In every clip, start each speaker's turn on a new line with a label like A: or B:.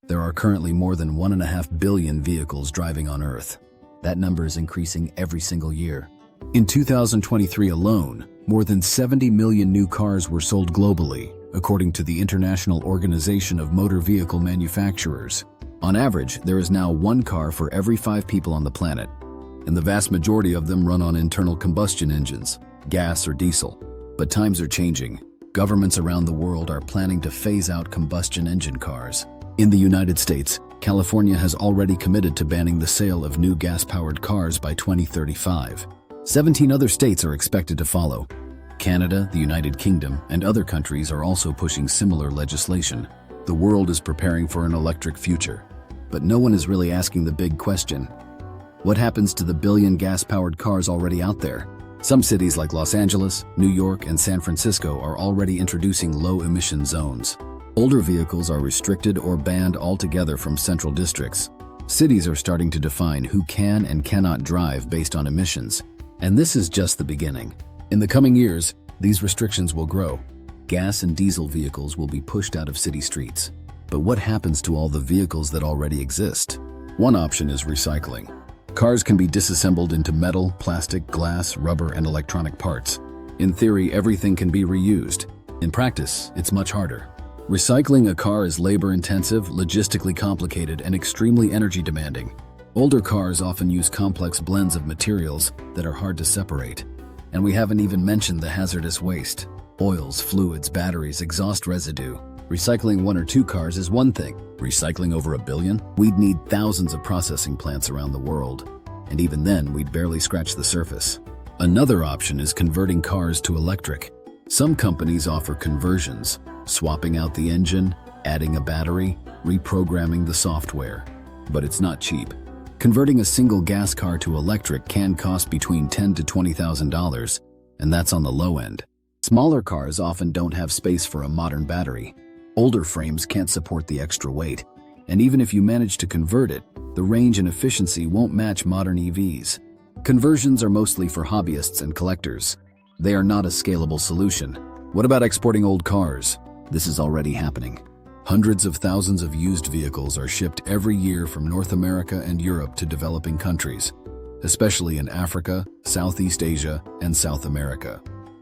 A: There are currently more than 1.5 billion vehicles driving on Earth. That number is increasing every single year. In 2023 alone, more than 70 million new cars were sold globally, according to the International Organization of Motor Vehicle Manufacturers. On average, there is now one car for every 5 people on the planet, and the vast majority of them run on internal combustion engines, gas or diesel. But times are changing. Governments around the world are planning to phase out combustion engine cars. In the United States, California has already committed to banning the sale of new gas-powered cars by 2035. 17 other states are expected to follow. Canada, the United Kingdom, and other countries are also pushing similar legislation. The world is preparing for an electric future. But no one is really asking the big question. What happens to the billion gas-powered cars already out there? Some cities like Los Angeles, New York, and San Francisco are already introducing low-emission zones. Older vehicles are restricted or banned altogether from central districts. Cities are starting to define who can and cannot drive based on emissions. And this is just the beginning. In the coming years, these restrictions will grow. Gas and diesel vehicles will be pushed out of city streets. But what happens to all the vehicles that already exist? One option is recycling. Cars can be disassembled into metal, plastic, glass, rubber, and electronic parts. In theory, everything can be reused. In practice, it's much harder. Recycling a car is labor-intensive, logistically complicated, and extremely energy-demanding. Older cars often use complex blends of materials that are hard to separate. And we haven't even mentioned the hazardous waste. Oils, fluids, batteries, exhaust residue. Recycling 1 or 2 cars is one thing. Recycling over 1 billion? We'd need thousands of processing plants around the world. And even then, we'd barely scratch the surface. Another option is converting cars to electric. Some companies offer conversions, swapping out the engine, adding a battery, reprogramming the software. But it's not cheap. Converting a single gas car to electric can cost between $10,000 to $20,000, and that's on the low end. Smaller cars often don't have space for a modern battery. Older frames can't support the extra weight, and even if you manage to convert it, the range and efficiency won't match modern EVs. Conversions are mostly for hobbyists and collectors. They are not a scalable solution. What about exporting old cars? This is already happening. Hundreds of thousands of used vehicles are shipped every year from North America and Europe to developing countries, especially in Africa, Southeast Asia, and South America.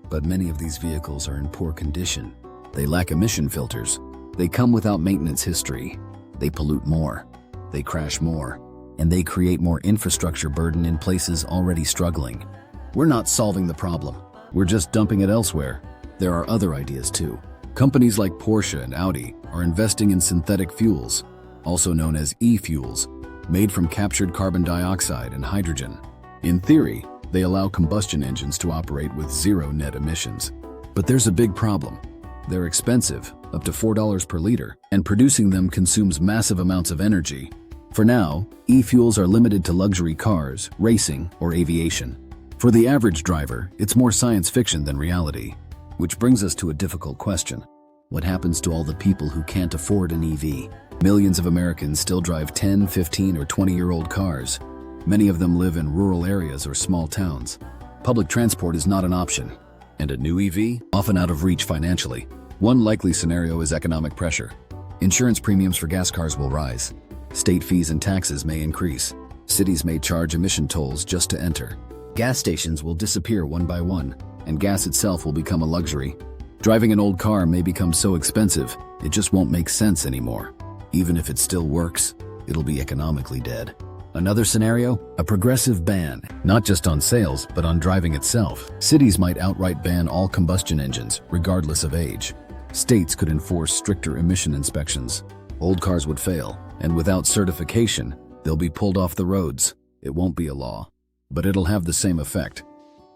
A: But many of these vehicles are in poor condition. They lack emission filters. They come without maintenance history. They pollute more. They crash more. And they create more infrastructure burden in places already struggling. We're not solving the problem. We're just dumping it elsewhere. There are other ideas too. Companies like Porsche and Audi are investing in synthetic fuels, also known as e-fuels, made from captured carbon dioxide and hydrogen. In theory, they allow combustion engines to operate with 0 net emissions. But there's a big problem. They're expensive, up to $4 per liter, and producing them consumes massive amounts of energy. For now, e-fuels are limited to luxury cars, racing, or aviation. For the average driver, it's more science fiction than reality. Which brings us to a difficult question. What happens to all the people who can't afford an EV? Millions of Americans still drive 10, 15, or 20-year-old cars. Many of them live in rural areas or small towns. Public transport is not an option. And a new EV? Often out of reach financially. One likely scenario is economic pressure. Insurance premiums for gas cars will rise. State fees and taxes may increase. Cities may charge emission tolls just to enter. Gas stations will disappear one by one, and gas itself will become a luxury. Driving an old car may become so expensive, it just won't make sense anymore. Even if it still works, it'll be economically dead. Another scenario? A progressive ban, not just on sales, but on driving itself. Cities might outright ban all combustion engines, regardless of age. States could enforce stricter emission inspections. Old cars would fail, and without certification, they'll be pulled off the roads. It won't be a law, but it'll have the same effect.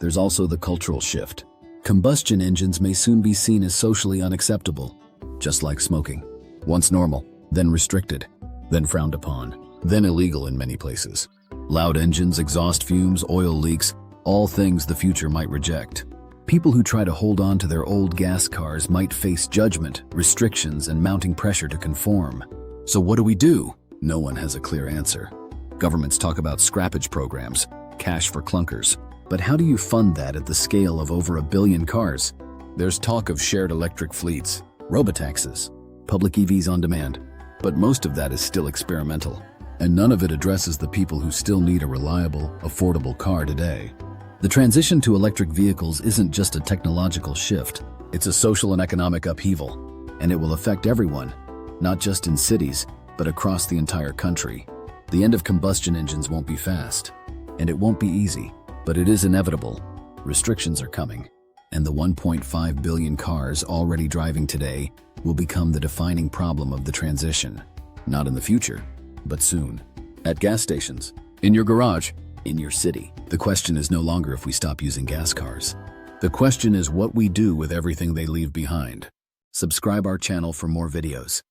A: There's also the cultural shift. Combustion engines may soon be seen as socially unacceptable, just like smoking. Once normal, then restricted, then frowned upon. Then illegal in many places. Loud engines, exhaust fumes, oil leaks, all things the future might reject. People who try to hold on to their old gas cars might face judgment, restrictions, and mounting pressure to conform. So what do? No one has a clear answer. Governments talk about scrappage programs, cash for clunkers. But how do you fund that at the scale of over 1 billion cars? There's talk of shared electric fleets, robotaxis, public EVs on demand. But most of that is still experimental, and none of it addresses the people who still need a reliable, affordable car today. The transition to electric vehicles isn't just a technological shift, it's a social and economic upheaval, and it will affect everyone, not just in cities, but across the entire country. The end of combustion engines won't be fast, and it won't be easy, but it is inevitable. Restrictions are coming, and the 1.5 billion cars already driving today will become the defining problem of the transition. Not in the future, but soon. At gas stations, in your garage, in your city. The question is no longer if we stop using gas cars. The question is what we do with everything they leave behind. Subscribe our channel for more videos.